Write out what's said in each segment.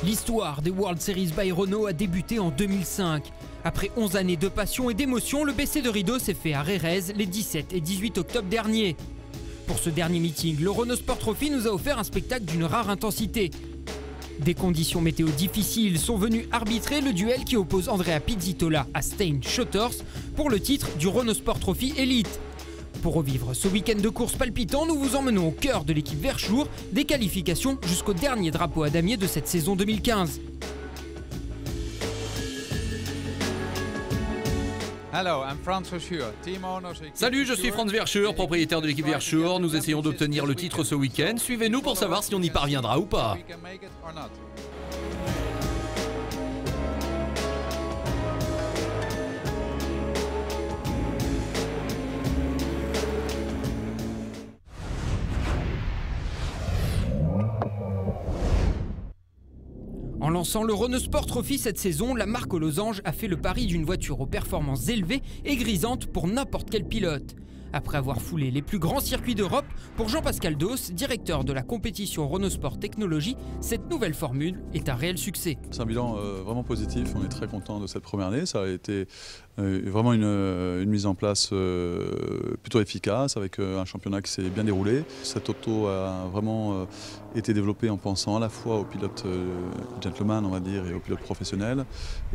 L'histoire des World Series by Renault a débuté en 2005. Après 11 années de passion et d'émotion, le baisser de rideau s'est fait à Rérez les 17 et 18 octobre dernier. Pour ce dernier meeting, le Renault Sport Trophy nous a offert un spectacle d'une rare intensité. Des conditions météo difficiles sont venues arbitrer le duel qui oppose Andrea Pizzitola à Stein Shotters pour le titre du Renault Sport Trophy Elite. Pour revivre ce week-end de course palpitant, nous vous emmenons au cœur de l'équipe Verschoor, des qualifications jusqu'au dernier drapeau à damier de cette saison 2015. Salut, je suis Franz Verschoor, propriétaire de l'équipe Verschoor. Nous essayons d'obtenir le titre ce week-end. Suivez-nous pour savoir si on y parviendra ou pas. En lançant le Renault Sport Trophy cette saison, la marque aux losanges a fait le pari d'une voiture aux performances élevées et grisantes pour n'importe quel pilote. Après avoir foulé les plus grands circuits d'Europe, pour Jean-Pascal Dos, directeur de la compétition Renault Sport Technologie, cette nouvelle formule est un réel succès. C'est un bilan vraiment positif, on est très content de cette première année. Ça a été vraiment une mise en place plutôt efficace avec un championnat qui s'est bien déroulé. Cette auto a vraiment été développée en pensant à la fois aux pilotes gentlemen, on va dire, et aux pilotes professionnels.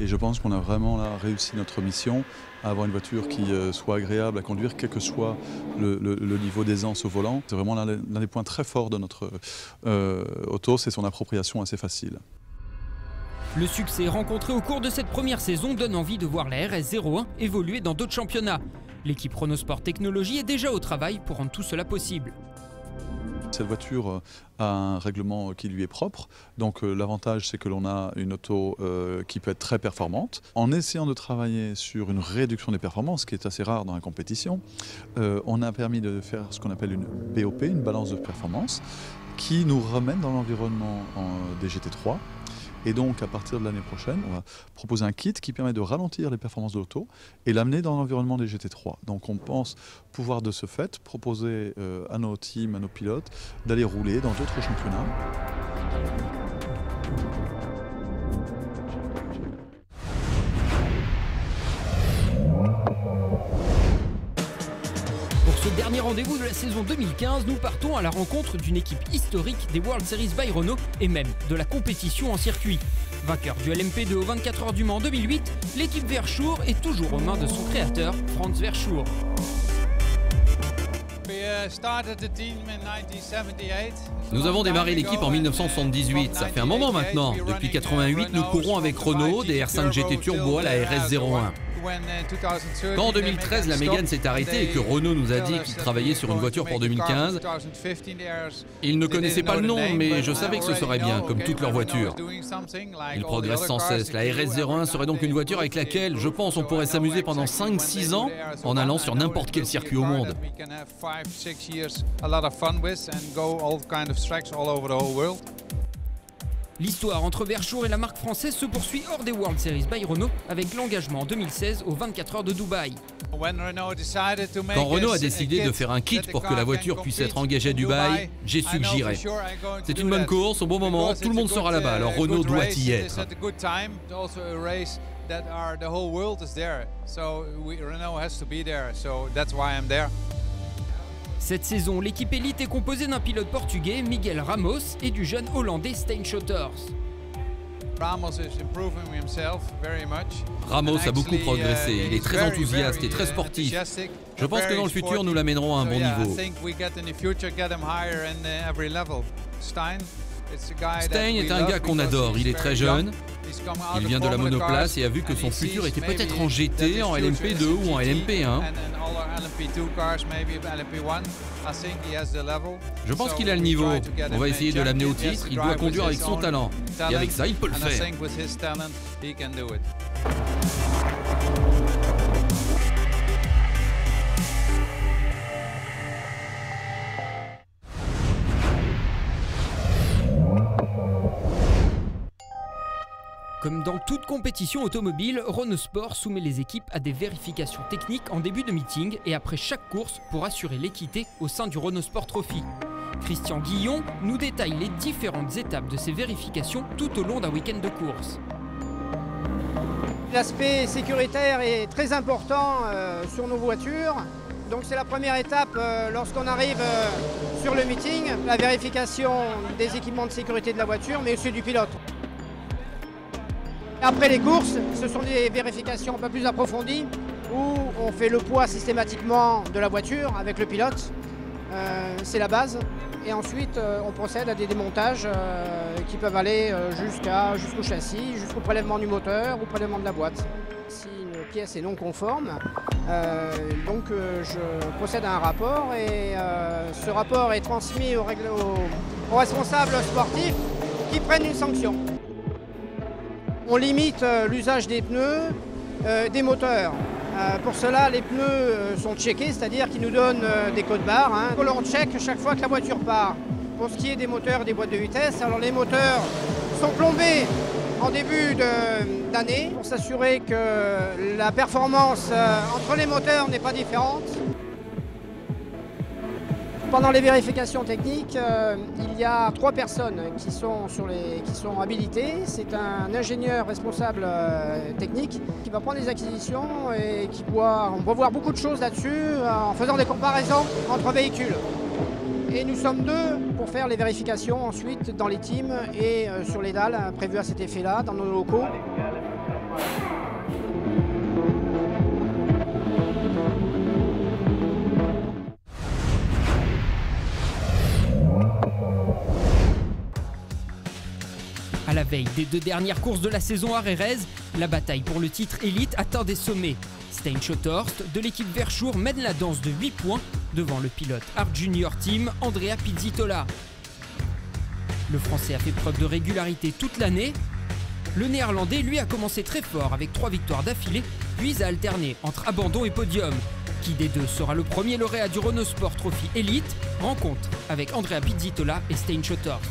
Et je pense qu'on a vraiment là réussi notre mission à avoir une voiture qui soit agréable à conduire, quel que soit le niveau d'aisance au volant. C'est vraiment l'un des points très forts de notre auto, c'est son appropriation assez facile. Le succès rencontré au cours de cette première saison donne envie de voir la RS01 évoluer dans d'autres championnats. L'équipe Renault Sport Technologie est déjà au travail pour rendre tout cela possible. Cette voiture a un règlement qui lui est propre, donc l'avantage c'est que l'on a une auto qui peut être très performante. En essayant de travailler sur une réduction des performances, qui est assez rare dans la compétition, on a permis de faire ce qu'on appelle une BOP, une balance de performance, qui nous ramène dans l'environnement des GT3. Et donc, à partir de l'année prochaine, on va proposer un kit qui permet de ralentir les performances de l'auto et l'amener dans l'environnement des GT3. Donc, on pense pouvoir de ce fait proposer à nos teams, à nos pilotes, d'aller rouler dans d'autres championnats. Pour ce dernier rendez-vous de la saison 2015, nous partons à la rencontre d'une équipe historique des World Series by Renault et même de la compétition en circuit. Vainqueur du LMP2 aux 24 heures du Mans en 2008, l'équipe Verschoor est toujours aux mains de son créateur, Franz Verschoor. Nous avons démarré l'équipe en 1978, ça fait un moment maintenant. Depuis 88, nous courons avec Renault des R5 GT Turbo à la RS01. Quand en 2013 la Mégane s'est arrêtée et que Renault nous a dit qu'il travaillait sur une voiture pour 2015, ils ne connaissaient pas le nom, mais je savais que ce serait bien, comme toutes leurs voitures. Ils progressent sans cesse. La RS01 serait donc une voiture avec laquelle, je pense, on pourrait s'amuser pendant 5-6 ans en allant sur n'importe quel circuit au monde. L'histoire entre Verschoor et la marque française se poursuit hors des World Series by Renault avec l'engagement en 2016 aux 24 heures de Dubaï. Quand Renault a décidé de faire un kit pour que la voiture puisse être engagée à Dubaï, j'ai su que j'irais. C'est une bonne course, au bon moment, tout le monde sera là-bas, alors Renault doit y être. Cette saison, l'équipe élite est composée d'un pilote portugais, Miguel Ramos, et du jeune hollandais Stein Shotters. Ramos a beaucoup progressé, il est très enthousiaste et très sportif. Je pense que dans le futur, nous l'amènerons à un bon niveau. Stein est un gars qu'on adore, il est très jeune, il vient de la monoplace et a vu que son futur était peut-être en GT, en LMP2 ou en LMP1. Je pense qu'il a le niveau, on va essayer de l'amener au titre, il doit conduire avec son talent, et avec ça il peut le faire. Comme dans toute compétition automobile, Renault Sport soumet les équipes à des vérifications techniques en début de meeting et après chaque course pour assurer l'équité au sein du Renault Sport Trophy. Christian Guillon nous détaille les différentes étapes de ces vérifications tout au long d'un week-end de course. L'aspect sécuritaire est très important sur nos voitures. Donc c'est la première étape lorsqu'on arrive sur le meeting, la vérification des équipements de sécurité de la voiture, mais aussi du pilote. Après les courses, ce sont des vérifications un peu plus approfondies où on fait le poids systématiquement de la voiture avec le pilote. C'est la base. Et ensuite, on procède à des démontages qui peuvent aller jusqu'au châssis, jusqu'au prélèvement du moteur ou prélèvement de la boîte. Si une pièce est non conforme, je procède à un rapport et ce rapport est transmis aux responsables sportifs qui prennent une sanction. On limite l'usage des pneus, des moteurs. Pour cela, les pneus sont checkés, c'est-à-dire qu'ils nous donnent des codes barres. On leur check chaque fois que la voiture part. Pour ce qui est des moteurs et des boîtes de vitesse, alors les moteurs sont plombés en début d'année pour s'assurer que la performance entre les moteurs n'est pas différente. Pendant les vérifications techniques, il y a 3 personnes qui sont habilitées. C'est un ingénieur responsable technique qui va prendre les acquisitions et on va voir beaucoup de choses là-dessus en faisant des comparaisons entre véhicules. Et nous sommes 2 pour faire les vérifications ensuite dans les teams et sur les dalles prévues à cet effet-là dans nos locaux. À la veille des 2 dernières courses de la saison à Jerez, la bataille pour le titre élite atteint des sommets. Stein Schothorst de l'équipe Verschoor mène la danse de 8 points devant le pilote Art Junior Team Andrea Pizzitola. Le Français a fait preuve de régularité toute l'année. Le Néerlandais, lui, a commencé très fort avec 3 victoires d'affilée, puis a alterné entre abandon et podium. Qui des deux sera le premier lauréat du Renault Sport Trophy Elite? Rencontre avec Andrea Pizzitola et Stein Schothorst.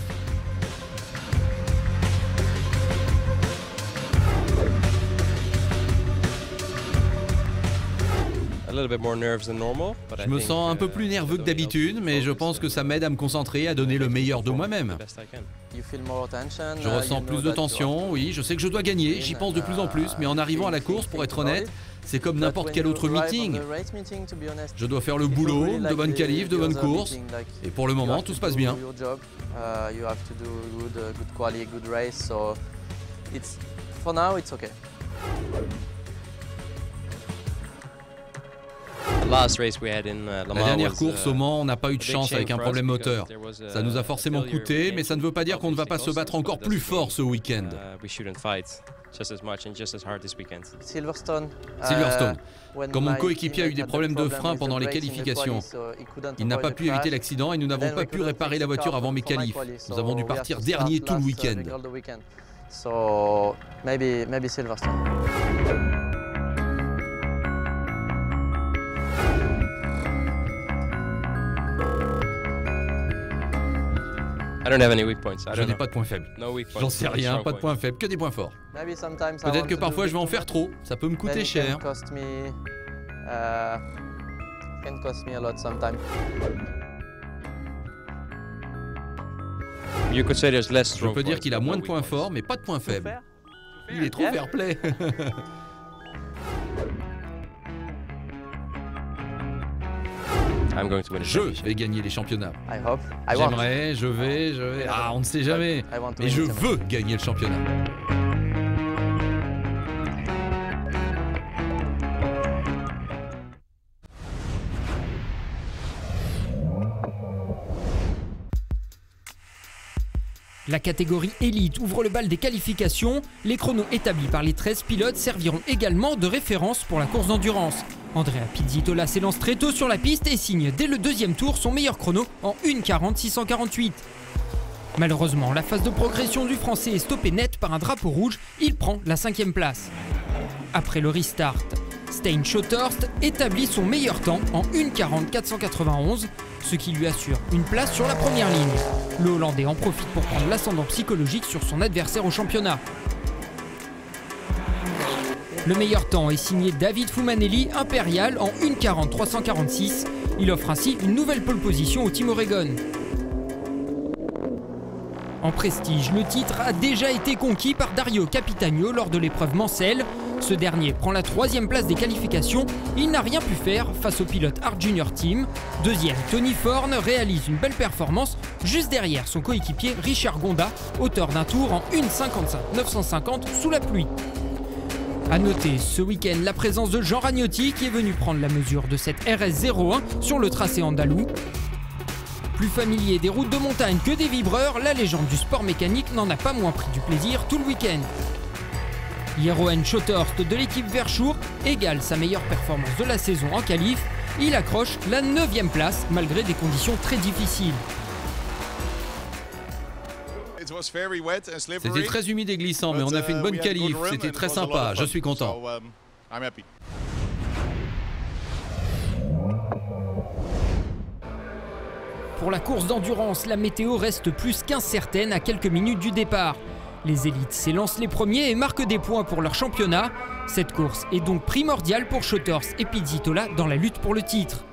Je me sens un peu plus nerveux que d'habitude, mais je pense que ça m'aide à me concentrer, à donner le meilleur de moi-même. Je ressens plus de tension, oui, je sais que je dois gagner, j'y pense de plus en plus, mais en arrivant à la course, pour être honnête, c'est comme n'importe quel autre meeting. Je dois faire le boulot, de bonnes qualifs, de bonnes courses, et pour le moment, tout se passe bien. La dernière course au Mans, on n'a pas eu de chance avec un problème moteur. Ça nous a forcément coûté, mais ça ne veut pas dire qu'on ne va pas se battre encore plus fort ce week-end. Silverstone. Quand mon coéquipier a eu des problèmes de frein pendant les qualifications, il n'a pas pu éviter l'accident et nous n'avons pas pu réparer la voiture avant mes qualifs. Nous avons dû partir dernier tout le week-end. Maybe Silverstone. Je n'ai pas de points faibles. J'en sais rien, pas de points faibles, que des points forts. Peut-être que parfois je vais en faire trop, ça peut me coûter cher. Je peux dire qu'il a moins de points forts, mais pas de points faibles. Il est trop fair-play. Je vais gagner les championnats. J'aimerais, je vais... Ah, on ne sait jamais. Mais je veux gagner le championnat. La catégorie élite ouvre le bal des qualifications. Les chronos établis par les 13 pilotes serviront également de référence pour la course d'endurance. Andrea Pizzitola s'élance très tôt sur la piste et signe dès le 2e tour son meilleur chrono en 1:40.648. Malheureusement, la phase de progression du Français est stoppée net par un drapeau rouge. Il prend la 5e place. Après le restart, Stein Schothorst établit son meilleur temps en 1:40.491, ce qui lui assure une place sur la première ligne. Le Hollandais en profite pour prendre l'ascendant psychologique sur son adversaire au championnat. Le meilleur temps est signé David Fumanelli, impérial, en 1:40.346. Il offre ainsi une nouvelle pole position au Team Oregon. En prestige, le titre a déjà été conquis par Dario Capitano lors de l'épreuve Mansell. Ce dernier prend la 3e place des qualifications. Il n'a rien pu faire face au pilote Art Junior Team. Deuxième, Tony Forne réalise une belle performance juste derrière son coéquipier Richard Gonda, auteur d'un tour en 1:55.950 sous la pluie. A noter ce week-end la présence de Jean Ragnotti qui est venu prendre la mesure de cette RS01 sur le tracé andalou. Plus familier des routes de montagne que des vibreurs, la légende du sport mécanique n'en a pas moins pris du plaisir tout le week-end. Jeroen Schothorst de l'équipe Verschoor égale sa meilleure performance de la saison en qualif. Il accroche la 9e place malgré des conditions très difficiles. C'était très humide et glissant, mais on a fait une bonne qualif. C'était très sympa, je suis content. Pour la course d'endurance, la météo reste plus qu'incertaine à quelques minutes du départ. Les élites s'élancent les premiers et marquent des points pour leur championnat. Cette course est donc primordiale pour Schothorst et Pizzitola dans la lutte pour le titre.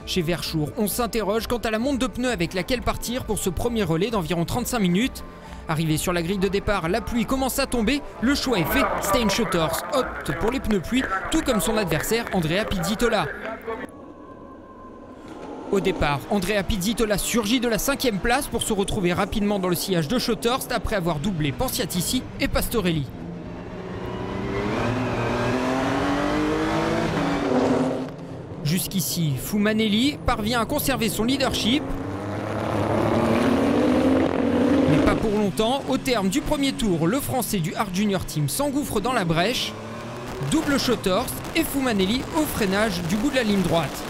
Chez Verschoor, on s'interroge quant à la monte de pneus avec laquelle partir pour ce premier relais d'environ 35 minutes. Arrivé sur la grille de départ, la pluie commence à tomber. Le choix est fait, Stein Schothorst opte pour les pneus pluie, tout comme son adversaire Andrea Pizzitola. Au départ, Andrea Pizzitola surgit de la 5e place pour se retrouver rapidement dans le sillage de Schothorst après avoir doublé Pensiatici et Pastorelli. Jusqu'ici, Fumanelli parvient à conserver son leadership. Mais pas pour longtemps. Au terme du premier tour, le Français du Art Junior Team s'engouffre dans la brèche. Double Schothorst et Fumanelli au freinage du bout de la ligne droite.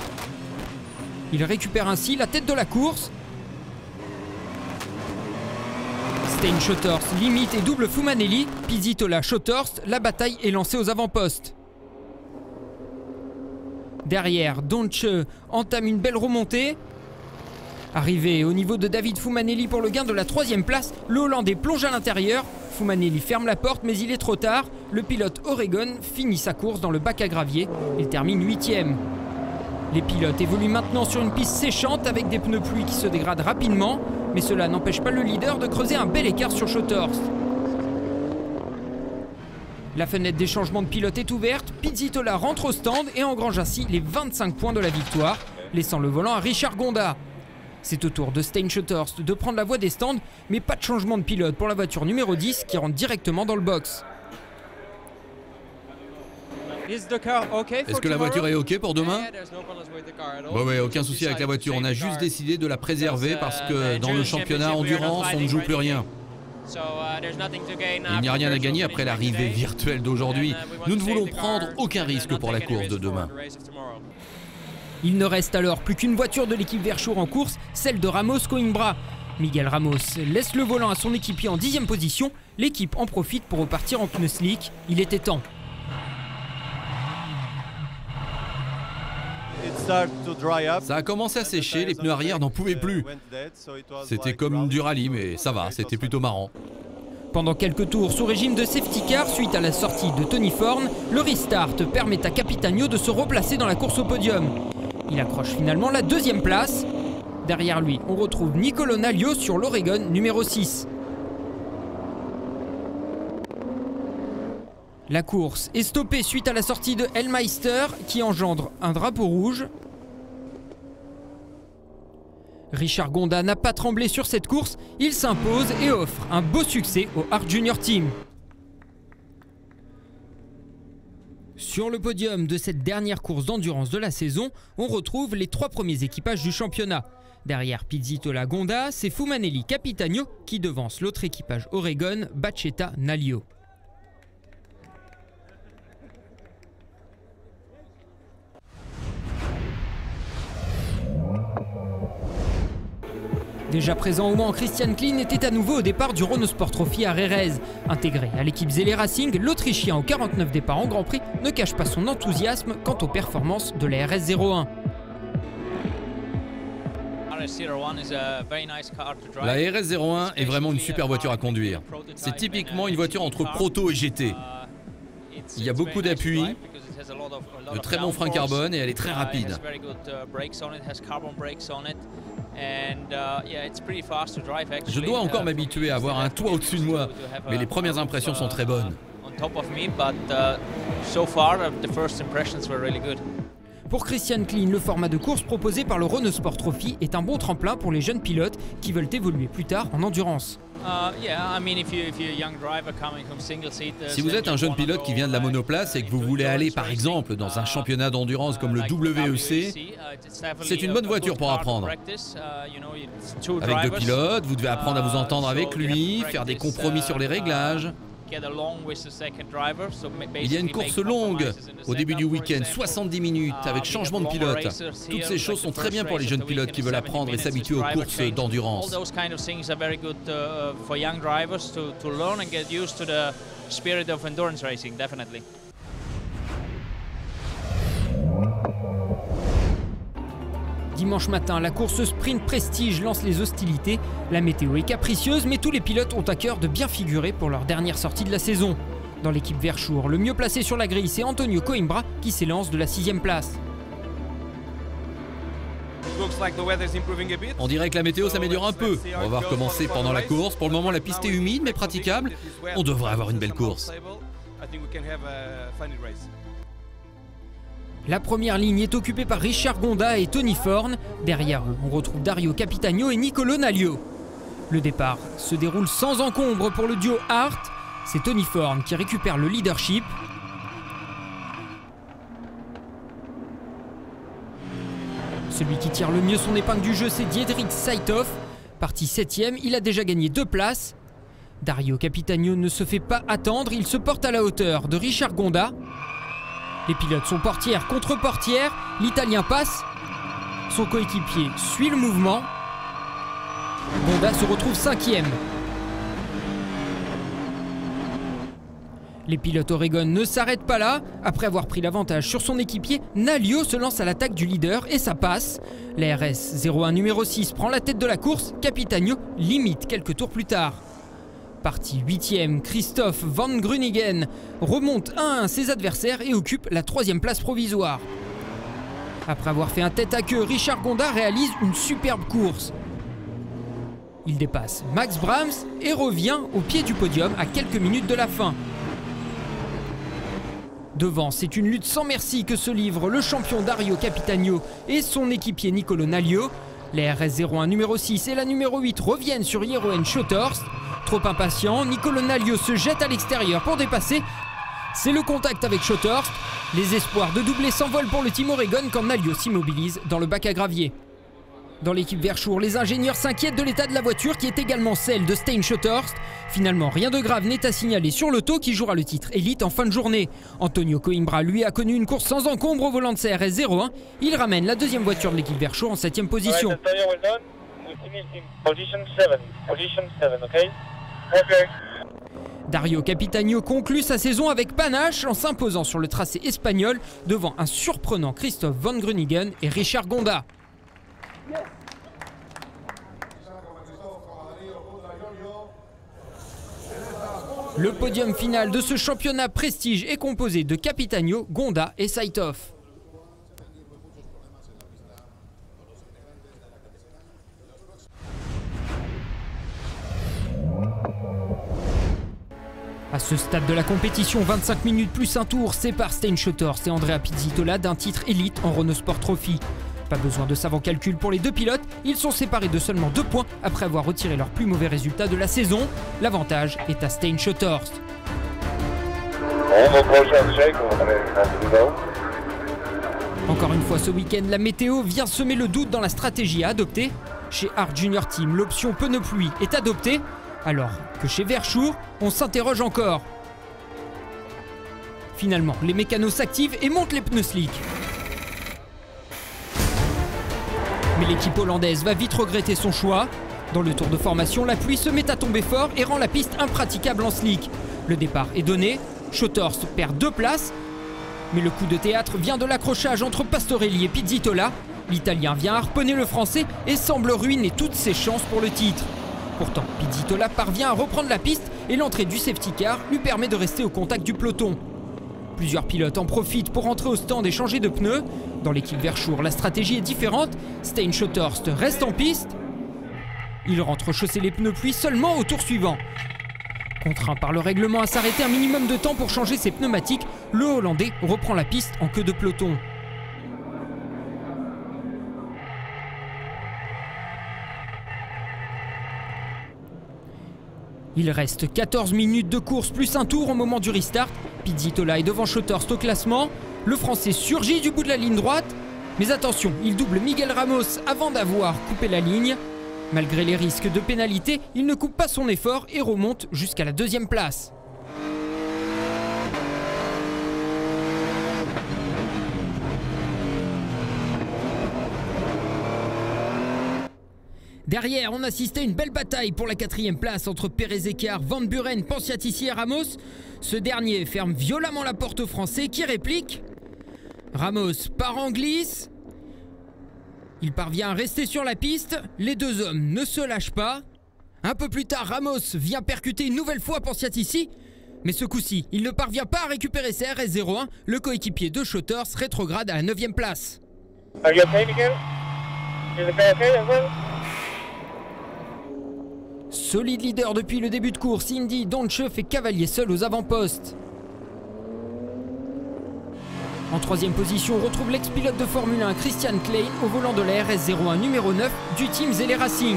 Il récupère ainsi la tête de la course. Stein Schothorst limite et double Fumanelli. Pizzitola Schothorst, la bataille est lancée aux avant-postes. Derrière, Donche entame une belle remontée. Arrivé au niveau de David Fumanelli pour le gain de la 3e place, le Hollandais plonge à l'intérieur. Fumanelli ferme la porte mais il est trop tard. Le pilote Oregon finit sa course dans le bac à gravier. Il termine 8e. Les pilotes évoluent maintenant sur une piste séchante avec des pneus pluie qui se dégradent rapidement, mais cela n'empêche pas le leader de creuser un bel écart sur Schothorst. La fenêtre des changements de pilote est ouverte, Pizzitola rentre au stand et engrange ainsi les 25 points de la victoire, laissant le volant à Richard Gonda. C'est au tour de Stein Schothorst de prendre la voie des stands, mais pas de changement de pilote pour la voiture numéro 10 qui rentre directement dans le box. Est-ce que la voiture est OK pour demain? Ouais, aucun souci avec la voiture. On a juste décidé de la préserver parce que dans le championnat endurance, on ne joue plus rien. Il n'y a rien à gagner après l'arrivée virtuelle d'aujourd'hui. Nous ne voulons prendre aucun risque pour la course de demain. Il ne reste alors plus qu'une voiture de l'équipe Verschoor en course, celle de Ramos Coimbra. Miguel Ramos laisse le volant à son équipier en 10e position. L'équipe en profite pour repartir en pneus slick. Il était temps. Ça a commencé à sécher, les pneus arrière n'en pouvaient plus. C'était comme du rallye, mais ça va, c'était plutôt marrant. Pendant quelques tours sous régime de safety car, suite à la sortie de Tony Forne, le restart permet à Capitano de se replacer dans la course au podium. Il accroche finalement la 2e place. Derrière lui, on retrouve Nicolo Naglio sur l'Oregon numéro 6. La course est stoppée suite à la sortie de Hellmeister qui engendre un drapeau rouge. Richard Gonda n'a pas tremblé sur cette course, il s'impose et offre un beau succès au Art Junior Team. Sur le podium de cette dernière course d'endurance de la saison, on retrouve les 3 premiers équipages du championnat. Derrière Pizzitola Gonda, c'est Fumanelli Capitano qui devance l'autre équipage Oregon, Bacchetta Naglio. Déjà présent au Mans, Christian Klein était à nouveau au départ du Renault Sport Trophy à Rérez. Intégré à l'équipe Zelle Racing, l'Autrichien aux 49 départs en Grand Prix ne cache pas son enthousiasme quant aux performances de la RS01. La RS01 est vraiment une super voiture à conduire. C'est typiquement une voiture entre proto et GT. Il y a beaucoup d'appui, de très bons freins carbone et elle est très rapide. Je dois encore m'habituer à avoir un toit au-dessus de moi, mais les premières impressions sont très bonnes. Pour Christian Klien, le format de course proposé par le Renault Sport Trophy est un bon tremplin pour les jeunes pilotes qui veulent évoluer plus tard en endurance. Si vous êtes un jeune pilote qui vient de la monoplace et que vous voulez aller par exemple dans un championnat d'endurance comme le WEC, c'est une bonne voiture pour apprendre. Avec deux pilotes, vous devez apprendre à vous entendre avec lui, faire des compromis sur les réglages. Il y a une course longue au début du week-end, 70 minutes, avec changement de pilote. Toutes ces choses sont très bien pour les jeunes pilotes qui veulent apprendre et s'habituer aux courses d'endurance. Dimanche matin, la course sprint Prestige lance les hostilités. La météo est capricieuse, mais tous les pilotes ont à cœur de bien figurer pour leur dernière sortie de la saison. Dans l'équipe Verschoor, le mieux placé sur la grille, c'est Antonio Coimbra qui s'élance de la 6e place. On dirait que la météo s'améliore un peu. On va voir comment c'est pendant la course. Pour le moment, la piste est humide mais praticable. On devrait avoir une belle course. La première ligne est occupée par Richard Gonda et Tony Forn. Derrière eux, on retrouve Dario Capitagno et Nicolo Naglio. Le départ se déroule sans encombre pour le duo Hart. C'est Tony Forn qui récupère le leadership. Celui qui tire le mieux son épingle du jeu, c'est Diederik Saitov. Parti 7e, il a déjà gagné 2 places. Dario Capitagno ne se fait pas attendre, il se porte à la hauteur de Richard Gonda. Les pilotes sont portière contre portière, l'Italien passe, son coéquipier suit le mouvement. Gonda se retrouve 5e. Les pilotes Oregon ne s'arrêtent pas là. Après avoir pris l'avantage sur son équipier, Naglio se lance à l'attaque du leader et ça passe. La RS 01 numéro 6 prend la tête de la course, Capitagno limite quelques tours plus tard. Parti 8e, Christophe Van Gruningen remonte 1-1 ses adversaires et occupe la 3e place provisoire. Après avoir fait un tête-à-queue, Richard Gonda réalise une superbe course. Il dépasse Max Brahms et revient au pied du podium à quelques minutes de la fin. Devant, c'est une lutte sans merci que se livrent le champion Dario Capitagno et son équipier Nicolo Naglio. Les RS 01 numéro 6 et la numéro 8 reviennent sur Jeroen Schothorst. Trop impatient, Nicolo Naglio se jette à l'extérieur pour dépasser. C'est le contact avec Schothorst. Les espoirs de doubler s'envolent pour le team Oregon quand Naglio s'immobilise dans le bac à gravier. Dans l'équipe Verschoor, les ingénieurs s'inquiètent de l'état de la voiture qui est également celle de Stein Schothorst. Finalement, rien de grave n'est à signaler sur l'auto qui jouera le titre élite en fin de journée. Antonio Coimbra, lui, a connu une course sans encombre au volant de sa RS 01. Il ramène la 2e voiture de l'équipe Verschoor en 7e position. Dario Capitagno conclut sa saison avec panache en s'imposant sur le tracé espagnol devant un surprenant Christophe Van Gruningen et Richard Gonda. Le podium final de ce championnat Prestige est composé de Capitagno, Gonda et Saitov. À ce stade de la compétition, 25 minutes plus un tour séparent Stein Schothorst et Andrea Pizzitola d'un titre élite en Renault Sport Trophy. Pas besoin de savants calculs pour les deux pilotes, ils sont séparés de seulement 2 points après avoir retiré leur plus mauvais résultat de la saison. L'avantage est à Stein Schothorst. Encore une fois ce week-end, la météo vient semer le doute dans la stratégie à adopter. Chez Hart Junior Team, l'option pneu pluie est adoptée, alors que chez Verschoor, on s'interroge encore. Finalement, les mécanos s'activent et montent les pneus slick. Mais l'équipe hollandaise va vite regretter son choix. Dans le tour de formation, la pluie se met à tomber fort et rend la piste impraticable en slick. Le départ est donné, Schothorst perd 2 places, mais le coup de théâtre vient de l'accrochage entre Pastorelli et Pizzitola. L'Italien vient harponner le Français et semble ruiner toutes ses chances pour le titre. Pourtant, Pizzitola parvient à reprendre la piste et l'entrée du safety car lui permet de rester au contact du peloton. Plusieurs pilotes en profitent pour entrer au stand et changer de pneus. Dans l'équipe Verschoor, la stratégie est différente. Stijn Schothorst reste en piste. Il rentre chausser les pneus pluie seulement au tour suivant. Contraint par le règlement à s'arrêter un minimum de temps pour changer ses pneumatiques, le Hollandais reprend la piste en queue de peloton. Il reste 14 minutes de course plus un tour au moment du restart. Pizzitola est devant Schothorst au classement. Le Français surgit du bout de la ligne droite. Mais attention, il double Miguel Ramos avant d'avoir coupé la ligne. Malgré les risques de pénalité, il ne coupe pas son effort et remonte jusqu'à la 2e place. Derrière, on assistait à une belle bataille pour la 4e place entre Pérez-Écart, Van Buren, Panciatici et Ramos. Ce dernier ferme violemment la porte aux Français qui réplique. Ramos part en glisse. Il parvient à rester sur la piste. Les deux hommes ne se lâchent pas. Un peu plus tard, Ramos vient percuter une nouvelle fois Panciatici. Mais ce coup-ci, il ne parvient pas à récupérer ses RS01. Le coéquipier de Schothorst rétrograde à la 9e place. Solide leader depuis le début de course, Indy Dontje fait cavalier seul aux avant-postes. En 3e position, on retrouve l'ex-pilote de Formule 1 Christian Klein au volant de la RS01 numéro 9 du team Zelle Racing.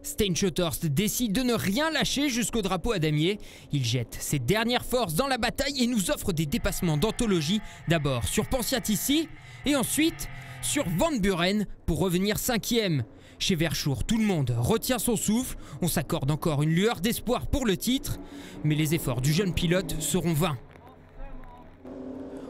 Stijn Schothorst décide de ne rien lâcher jusqu'au drapeau à damier. Il jette ses dernières forces dans la bataille et nous offre des dépassements d'anthologie, d'abord sur Panciatici et ensuite sur Van Buren pour revenir 5e. Chez Verschoor, tout le monde retient son souffle. On s'accorde encore une lueur d'espoir pour le titre, mais les efforts du jeune pilote seront vains.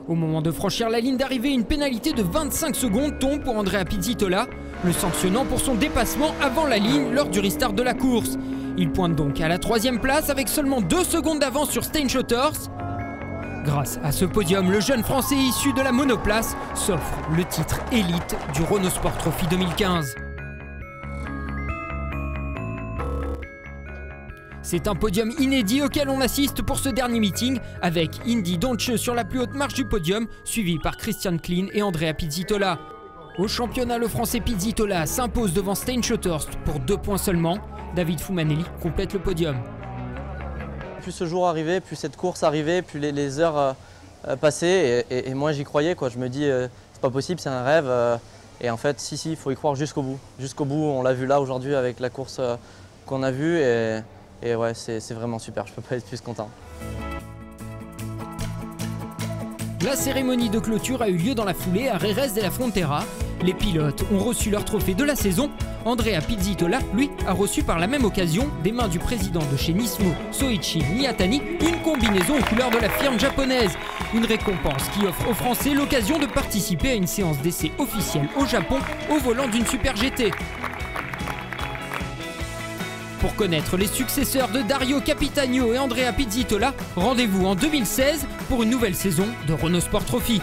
Au moment de franchir la ligne d'arrivée, une pénalité de 25 secondes tombe pour Andrea Pizzitola, le sanctionnant pour son dépassement avant la ligne lors du restart de la course. Il pointe donc à la 3e place avec seulement 2 secondes d'avance sur Stijn Schothorst. Grâce à ce podium, le jeune Français issu de la monoplace s'offre le titre élite du Renault Sport Trophy 2015. C'est un podium inédit auquel on assiste pour ce dernier meeting, avec Indy Dontje sur la plus haute marche du podium, suivi par Christian Klein et Andrea Pizzitola. Au championnat, le Français Pizzitola s'impose devant Stijn Schothorst pour 2 points seulement. David Fumanelli complète le podium. Plus ce jour arrivait, plus cette course arrivait, plus les heures passaient et moi j'y croyais, quoi. Je me dis c'est pas possible, c'est un rêve et en fait si, il faut y croire jusqu'au bout. Jusqu'au bout, on l'a vu là aujourd'hui avec la course qu'on a vue et ouais, c'est vraiment super, je peux pas être plus content. La cérémonie de clôture a eu lieu dans la foulée à Jerez de la Frontera. Les pilotes ont reçu leur trophée de la saison. Andrea Pizzitola, lui, a reçu par la même occasion, des mains du président de chez Nismo, Soichi Miyatani, une combinaison aux couleurs de la firme japonaise. Une récompense qui offre aux Français l'occasion de participer à une séance d'essai officielle au Japon au volant d'une Super GT. Pour connaître les successeurs de Dario Capitagno et Andrea Pizzitola, rendez-vous en 2016 pour une nouvelle saison de Renault Sport Trophy.